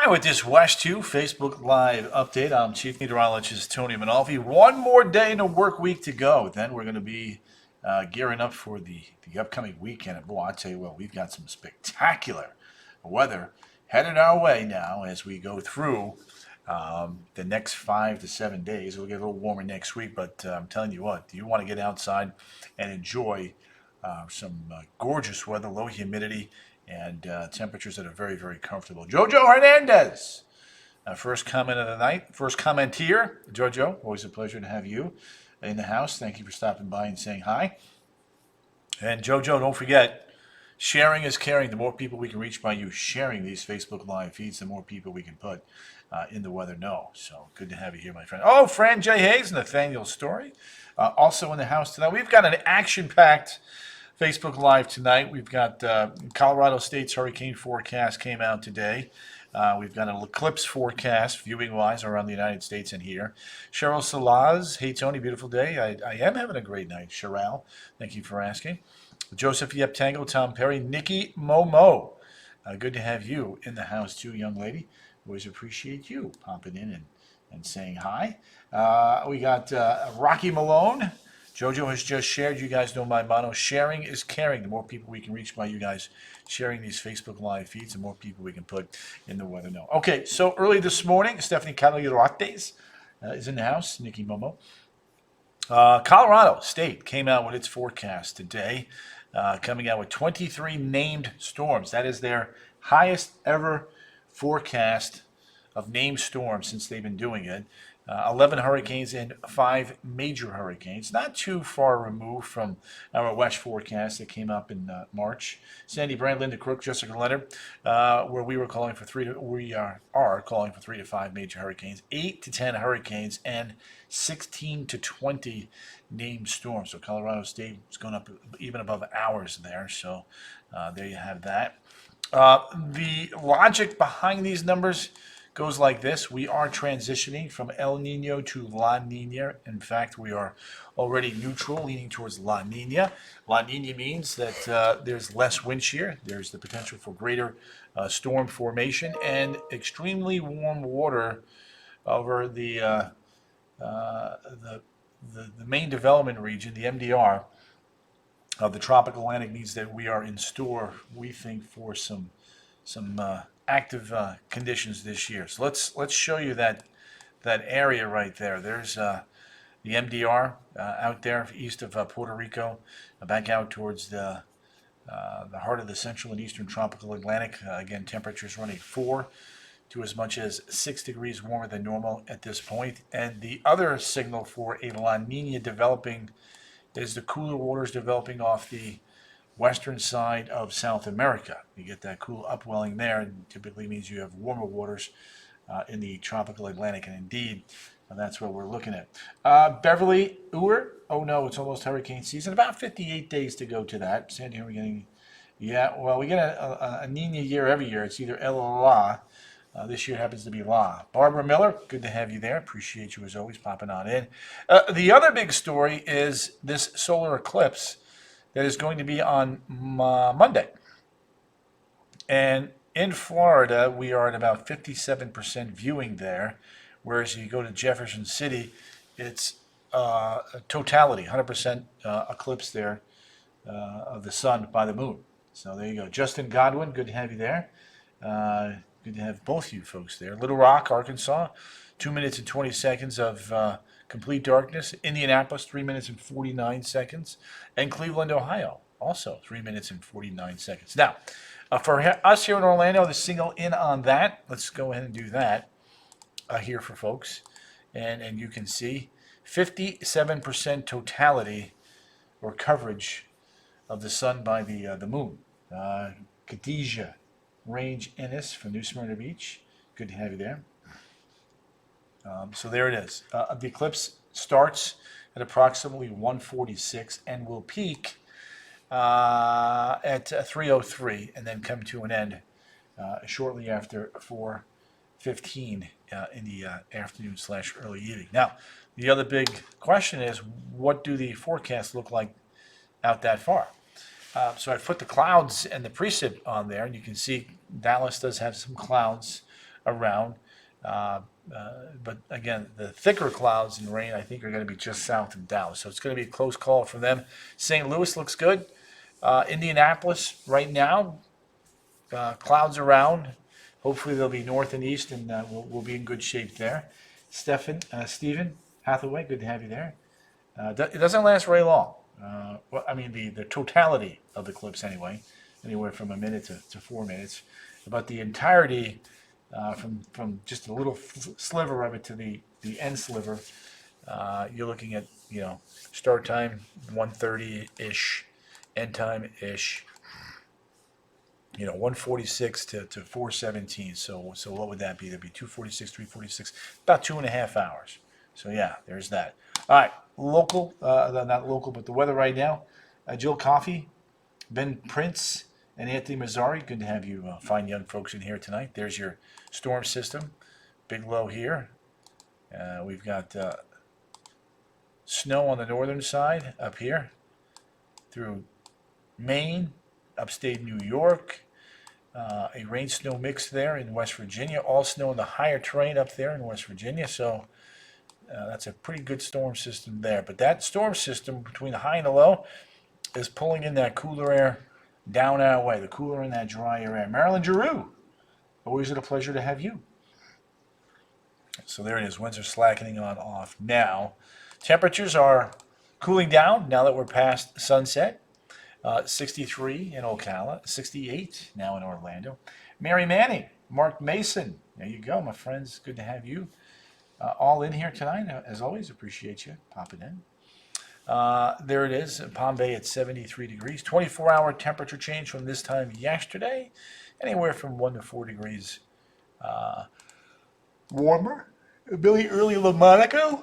right, with this West 2 Facebook Live update, I'm Chief Meteorologist Tony Manalfi. One more day in the work week to go. Then we're going to be gearing up for the upcoming weekend. And boy, I tell you what, we've got some spectacular weather headed our way now as we go through the next 5 to 7 days. It'll get a little warmer next week, but I'm telling you what, do you want to get outside and enjoy some gorgeous weather, low humidity, and temperatures that are very, very comfortable. Jojo Hernandez, first comment of the night, first comment here. Jojo, always a pleasure to have you in the house. Thank you for stopping by and saying hi. And Jojo, don't forget, sharing is caring. The more people we can reach by you sharing these Facebook Live feeds, the more people we can put in the weather know. So good to have you here, my friend. Oh, Fran J. Hayes, Nathaniel Story, also in the house tonight. We've got an action-packed Facebook Live tonight. We've got Colorado State's hurricane forecast came out today. We've got an eclipse forecast, viewing-wise, around the United States and here. Cheryl Salaz, hey, Tony, beautiful day. I am having a great night, Cheryl. Thank you for asking. Joseph Yep Tango, Tom Perry, Nikki Momo. Good to have you in the house, too, young lady. Always appreciate you popping in and saying hi. We got Rocky Malone. Jojo has just shared. You guys know my motto. Sharing is caring. The more people we can reach by you guys sharing these Facebook Live feeds, the more people we can put in the weather know. Okay, so early this morning, Stephanie Caliurates is in the house. Nikki Momo. Colorado State came out with its forecast today, coming out with 23 named storms. That is their highest ever forecast of named storms since they've been doing it. 11 hurricanes and 5 major hurricanes, not too far removed from our West forecast that came up in March. Sandy Brand, Linda Crook, Jessica Leonard, where we are calling for 3 to 5 major hurricanes, 8 to 10 hurricanes, and 16 to 20 named storms. So Colorado State is going up even above ours there. So there you have that. The logic behind these numbers goes like this. We are transitioning from El Nino to La Nina. In fact, we are already neutral, leaning towards La Nina. La Nina means that there's less wind shear. There's the potential for greater storm formation and extremely warm water over the main development region, the MDR, of the tropical Atlantic. Means that we are in store, we think, for some active conditions this year. So let's show you that area right there. There's the MDR out there east of Puerto Rico, back out towards the heart of the central and eastern tropical Atlantic. Again, temperatures running 4 to as much as 6 degrees warmer than normal at this point. And the other signal for a La Nina developing is the cooler waters developing off the western side of South America. You get that cool upwelling there, and typically means you have warmer waters in the tropical Atlantic, and indeed, that's what we're looking at. Beverly Uhr, oh no, it's almost hurricane season. About 58 days to go to that. San Diego, we're getting, yeah, well, we get a Nina year every year. It's either El or La. This year happens to be La. Barbara Miller, good to have you there. Appreciate you as always popping on in. The other big story is this solar eclipse that is going to be on Monday. And in Florida, we are at about 57% viewing there, whereas you go to Jefferson City, it's totality, 100% eclipse there of the sun by the moon. So there you go. Justin Godwin, good to have you there. Good to have both you folks there. Little Rock, Arkansas, 2 minutes and 20 seconds of complete darkness. Indianapolis, 3 minutes and 49 seconds. And Cleveland, Ohio, also 3 minutes and 49 seconds. Now, for us here in Orlando, to single in on that, let's go ahead and do that here for folks. And you can see 57% totality or coverage of the sun by the moon. Khadijah Range Ennis from New Smyrna Beach. Good to have you there. So there it is. The eclipse starts at approximately 1:46 and will peak at 3:03 and then come to an end shortly after 4:15 in the afternoon / early evening. Now, the other big question is, what do the forecasts look like out that far? So I put the clouds and the precip on there, and you can see Dallas does have some clouds around. But again, the thicker clouds and rain, I think, are going to be just south of Dallas. So it's going to be a close call for them. St. Louis looks good. Indianapolis, right now, clouds around. Hopefully they'll be north and east, and we'll be in good shape there. Stephen Hathaway, good to have you there. It doesn't last very long. Well, I mean, the totality of the eclipse anyway, anywhere from a minute to 4 minutes. But the entirety, from just a little sliver of it to the end sliver, you're looking at, start time 1:30-ish, end time-ish, 146 to 417. So what would that be? That'd be 246, 346, about 2.5 hours. So yeah, there's that. All right, local, not local, but the weather right now. Jill Coffey, Ben Prince, and Anthony Mazzari. Good to have you fine young folks in here tonight. There's your storm system. Big low here. We've got snow on the northern side up here through Maine, upstate New York. A rain-snow mix there in West Virginia. All snow in the higher terrain up there in West Virginia. So that's a pretty good storm system there. But that storm system between the high and the low is pulling in that cooler air down our way. The cooler and that drier air. Marilyn Giroux, always a pleasure to have you. So there it is. Winds are slackening on off now. Temperatures are cooling down now that we're past sunset. 63 in Ocala, 68 now in Orlando. Mary Manning, Mark Mason, there you go, my friends. Good to have you all in here tonight. As always, appreciate you popping in. There it is, Palm Bay at 73 degrees. 24-hour temperature change from this time yesterday. Anywhere from 1 to 4 degrees warmer. Billy Early LaMonaco,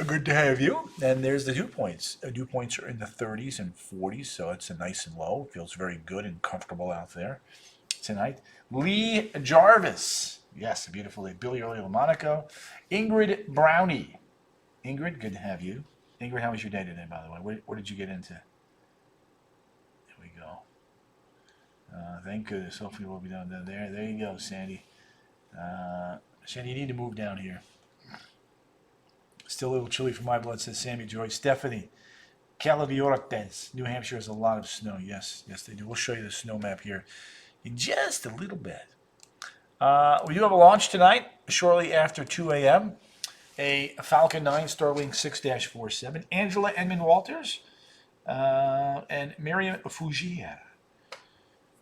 good to have you. And there's the dew points. Dew points are in the 30s and 40s, so it's a nice and low. Feels very good and comfortable out there tonight. Lee Jarvis. Yes, a beautiful day. Billy Early LaMonaco. Ingrid Brownie. Ingrid, good to have you. Ingrid, how was your day today, by the way? What did you get into? There we go. Thank goodness. Hopefully we'll be down there. There you go, Sandy. Sandy, you need to move down here. Still a little chilly for my blood, says Sammy Joy. Stephanie, Calaviortes, New Hampshire has a lot of snow. Yes, they do. We'll show you the snow map here in just a little bit. We do have a launch tonight, shortly after 2 a.m. A Falcon 9 Starlink 6-47. Angela Edmund Walters and Miriam Fougier.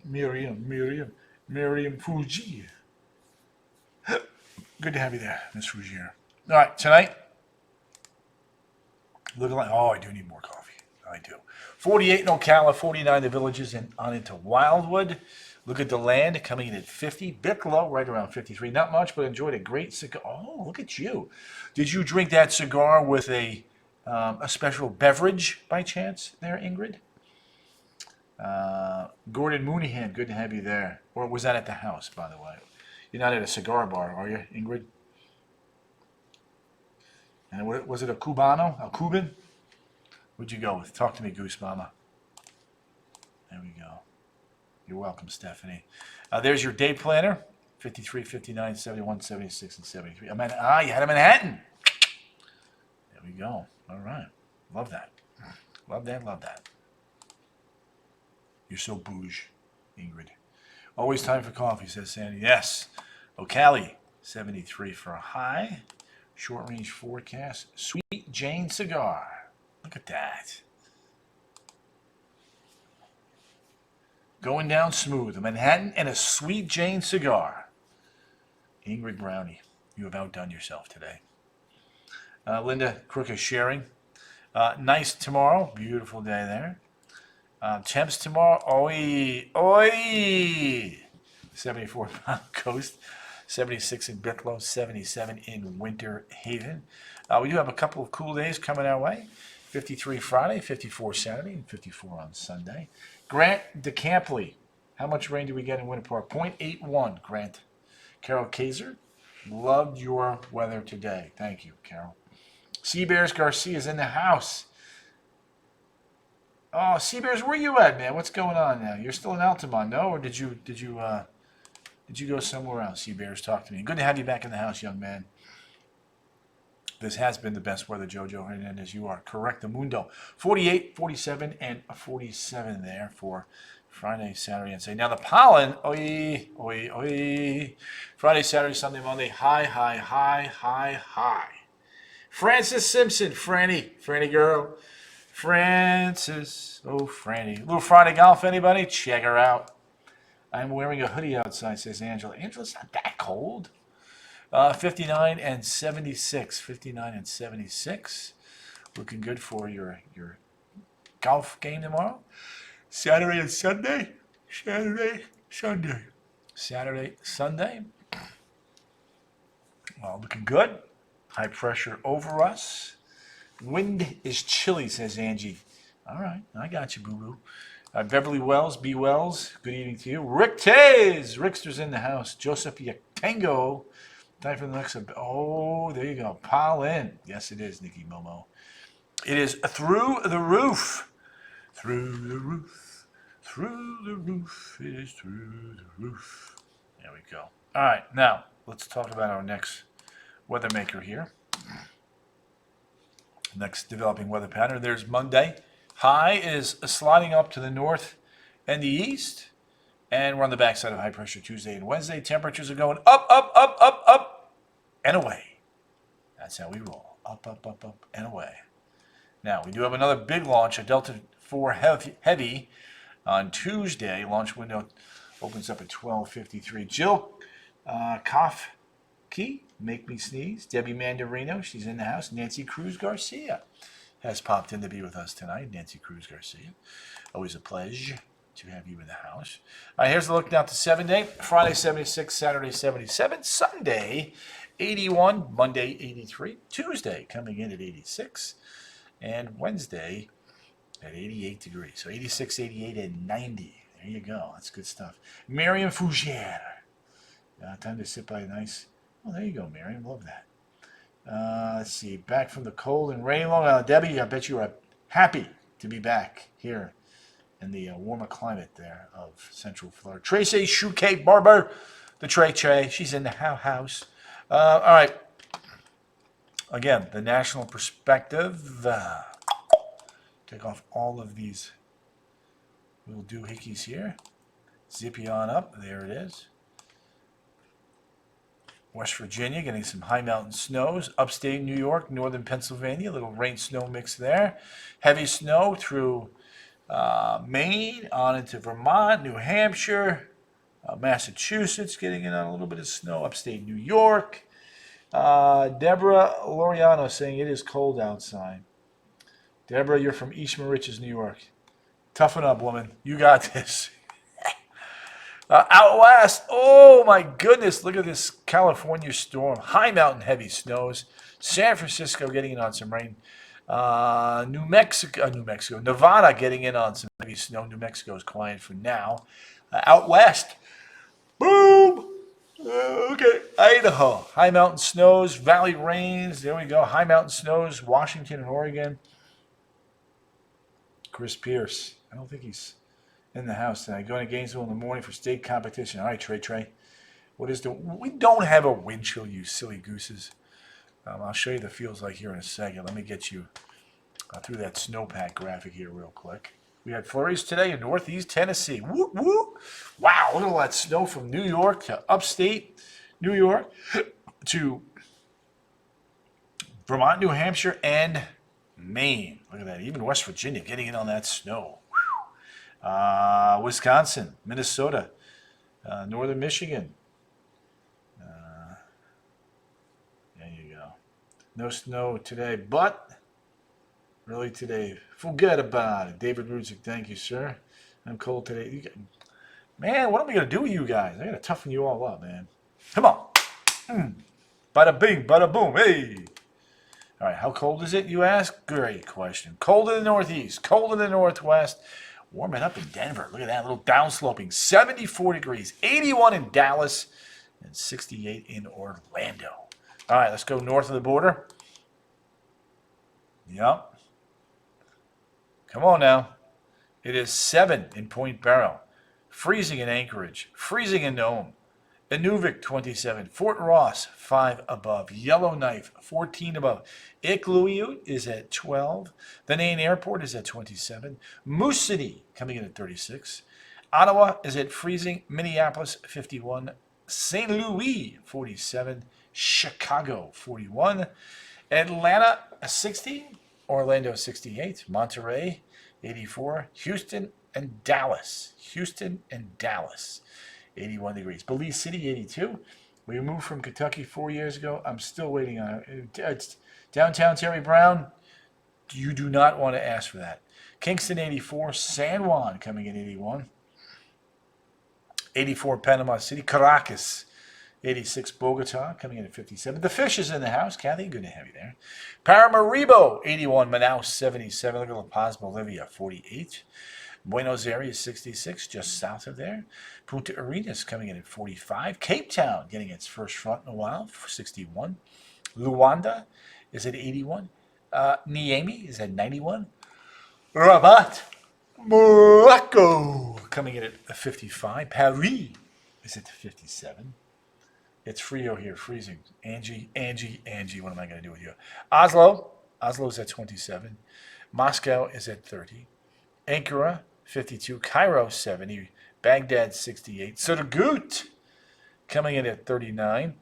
Miriam Fougier. Good to have you there, Miss Fougier. All right, tonight. Looking like, I do need more coffee. I do. 48 in Ocala, 49 the Villages, and on into Wildwood. Look at the land coming in at 50. Bit low, right around 53. Not much, but enjoyed a great cigar. Oh, look at you. Did you drink that cigar with a special beverage by chance there, Ingrid? Gordon Mooneyhan, good to have you there. Or was that at the house, by the way? You're not at a cigar bar, are you, Ingrid? And was it a Cubano? A Cuban? What'd you go with? Talk to me, Goose Mama. There we go. You're welcome, Stephanie. There's your day planner. 53, 59, 71, 76, and 73. You had a Manhattan. There we go. All right. Love that. Love that. You're so bouge, Ingrid. Always time for coffee, says Sandy. Yes. Ocala, 73 for a high. Short range forecast. Sweet Jane cigar. Look at that. Going down smooth. A Manhattan and a Sweet Jane cigar. Ingrid Brownie, you have outdone yourself today. Linda Crook is sharing. Nice tomorrow. Beautiful day there. Temps tomorrow. Oi. 74 Mount Coast. 76 in Bithlow, 77 in Winter Haven. We do have a couple of cool days coming our way. 53 Friday, 54 Saturday, and 54 on Sunday. Grant DeCampley. How much rain did we get in Winter Park? 0.81, Grant. Carol Kaiser. Loved your weather today. Thank you, Carol. Seabears Garcia is in the house. Oh, Seabears, where you at, man? What's going on now? You're still in Altamont, no? Or did you Did you go somewhere else? Sea Bears, talk to me. Good to have you back in the house, young man. This has been the best weather, Jojo Hernandez. You are correct. The Mundo. 48, 47, and 47 there for Friday, Saturday, and Sunday. Now the pollen, oi, oi, oi. Friday, Saturday, Sunday, Monday, high, high, high, high, high. Francis Simpson, Franny girl. Francis, oh Franny. Little Friday golf, anybody? Check her out. I'm wearing a hoodie outside, says Angela. Angela's not that cold. 59 and 76. 59 and 76. Looking good for your golf game tomorrow. Saturday and Sunday. Saturday, Sunday. Well, looking good. High pressure over us. Wind is chilly, says Angie. All right, I got you, boo-boo. Beverly Wells, B. Wells, good evening to you. Rick Tays, Rickster's in the house. Joseph Yatango, time for the next. Oh, there you go. Pile in. Yes, it is, Nikki Momo. It is through the roof. Through the roof. Through the roof. It is through the roof. There we go. All right, now let's talk about our next weather maker here. Next developing weather pattern. There's Monday. High is sliding up to the north and the east. And we're on the backside of high pressure Tuesday and Wednesday. Temperatures are going up, up, up, up, up, and away. That's how we roll. Up, up, up, up, and away. Now, we do have another big launch, a Delta 4 Heavy on Tuesday. Launch window opens up at 12:53. Jill Kofke, Make Me Sneeze. Debbie Mandarino, she's in the house. Nancy Cruz Garcia has popped in to be with us tonight. Nancy Cruz Garcia. Always a pleasure to have you in the house. All right, here's the look now to 7-day. Friday, 76. Saturday, 77. Sunday, 81. Monday, 83. Tuesday, coming in at 86. And Wednesday at 88 degrees. So 86, 88, and 90. There you go. That's good stuff. Miriam Fougere. Time to sit by a nice... Oh, there you go, Miriam. Love that. Let's see. Back from the cold and rain. Debbie, I bet you are happy to be back here in the warmer climate there of Central Florida. Tracy Shoecake Barber, the Trey. She's in the house. All right. Again, the national perspective. Take off all of these little doohickeys here. Zip you on up. There it is. West Virginia getting some high mountain snows. Upstate New York, northern Pennsylvania, a little rain-snow mix there. Heavy snow through Maine, on into Vermont, New Hampshire, Massachusetts getting in on a little bit of snow. Upstate New York. Deborah Loriano saying it is cold outside. Deborah, you're from East Moriches, New York. Toughen up, woman. You got this. Out west, oh my goodness, look at this California storm. High mountain heavy snows. San Francisco getting in on some rain. New Mexico, Nevada getting in on some heavy snow. New Mexico is quiet for now. Out west, boom. Okay, Idaho. High mountain snows, valley rains. There we go. High mountain snows, Washington and Oregon. Chris Pierce. I don't think he's in the house tonight. Going to Gainesville in the morning for state competition. All right, Trey. What is we don't have a wind chill, you silly gooses. I'll show you the feels like here in a second. Let me get you through that snowpack graphic here real quick. We had flurries today in northeast Tennessee. Woo, woo. Wow, look at all that snow from New York to upstate New York to Vermont, New Hampshire, and Maine. Look at that. Even West Virginia getting in on that snow. Wisconsin, Minnesota, northern Michigan. There you go. No snow today, but really today, forget about it. David Rudzik, thank you, sir. I'm cold today. Man, what am I going to do with you guys? I got to toughen you all up, man. Come on. Bada bing, bada boom. Hey. All right, how cold is it, you ask? Great question. Cold in the northeast, cold in the northwest. Warming up in Denver. Look at that little downsloping. 74 degrees. 81 in Dallas and 68 in Orlando. All right, let's go north of the border. Yep. Come on now. It is 7 in Point Barrow. Freezing in Anchorage. Freezing in Nome. Inuvik, 27. Fort Ross, 5 above. Yellowknife, 14 above. Iqaluit is at 12. The Nain Airport is at 27. Moose City coming in at 36. Ottawa is at freezing. Minneapolis, 51. St. Louis, 47. Chicago, 41. Atlanta, 60. Orlando, 68. Monterey, 84. Houston and Dallas. 81 degrees. Belize City, 82. We moved from Kentucky 4 years ago. I'm still waiting on it. It's downtown Terry Brown. You do not want to ask for that. Kingston, 84. San Juan coming in 81. 84 Panama City. Caracas, 86 Bogota coming in at 57. The Fish is in the house. Kathy, good to have you there. Paramaribo, 81. Manaus, 77. Look at La Paz, Bolivia, 48. Buenos Aires, 66, just south of there. Punta Arenas coming in at 45. Cape Town getting its first front in a while, 61. Luanda is at 81. Niamey is at 91. Rabat, Morocco coming in at 55. Paris is at 57. It's Frio here, freezing. Angie, what am I going to do with you? Oslo's at 27. Moscow is at 30. Ankara, 52. Cairo, 70. Baghdad, 68. Surgut coming in at 39.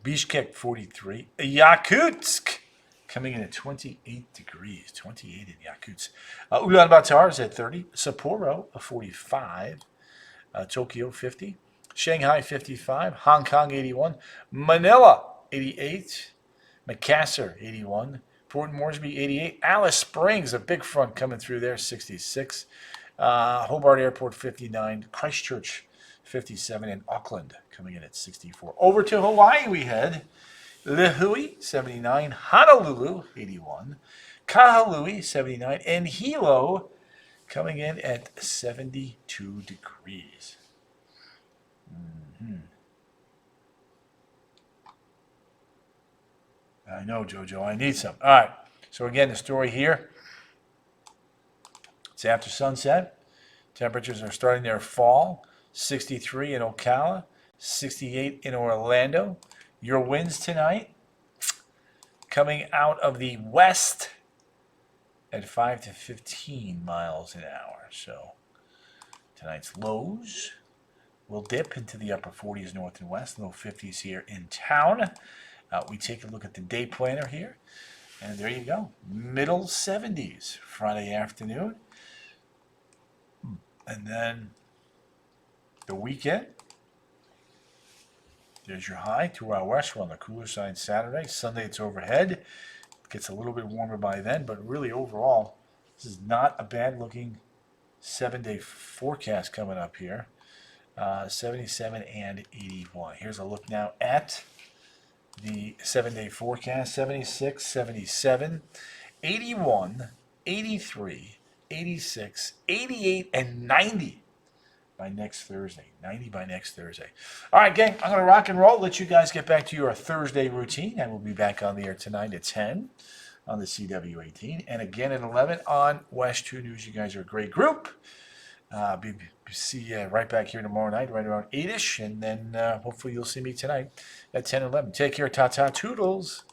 Bishkek, 43. Yakutsk coming in at 28 degrees. 28 in Yakutsk. Ulaanbaatar is at 30. Sapporo, 45. Tokyo, 50. Shanghai, 55. Hong Kong, 81. Manila, 88. Makassar, 81. Port Moresby, 88. Alice Springs, a big front coming through there, 66. Hobart Airport, 59. Christchurch, 57. And Auckland coming in at 64. Over to Hawaii we head. Lihue, 79. Honolulu, 81. Kahului, 79. And Hilo coming in at 72 degrees. I know, Jojo. I need some. All right. So again, the story here. It's after sunset. Temperatures are starting their fall. 63 in Ocala. 68 in Orlando. Your winds tonight coming out of the west at 5 to 15 miles an hour. So tonight's lows will dip into the upper 40s north and west. Low 50s here in town. We take a look at the day planner here, and there you go. Middle 70s Friday afternoon. And then the weekend, there's your high, 2 hour west. We're on the cooler side Saturday. Sunday, it's overhead. It gets a little bit warmer by then, but really overall, this is not a bad looking 7-day forecast coming up here. 77 and 81. Here's a look now at the 7-day forecast. 76, 77, 81, 83, 86, 88, and 90 by next Thursday. 90 by next Thursday. All right, gang, I'm going to rock and roll. Let you guys get back to your Thursday routine. And we'll be back on the air tonight at 10 on the CW18. And again at 11 on West 2 News. You guys are a great group. See you right back here tomorrow night, right around 8-ish. And then hopefully you'll see me tonight at 10 and 11. Take care. Ta-ta. Toodles.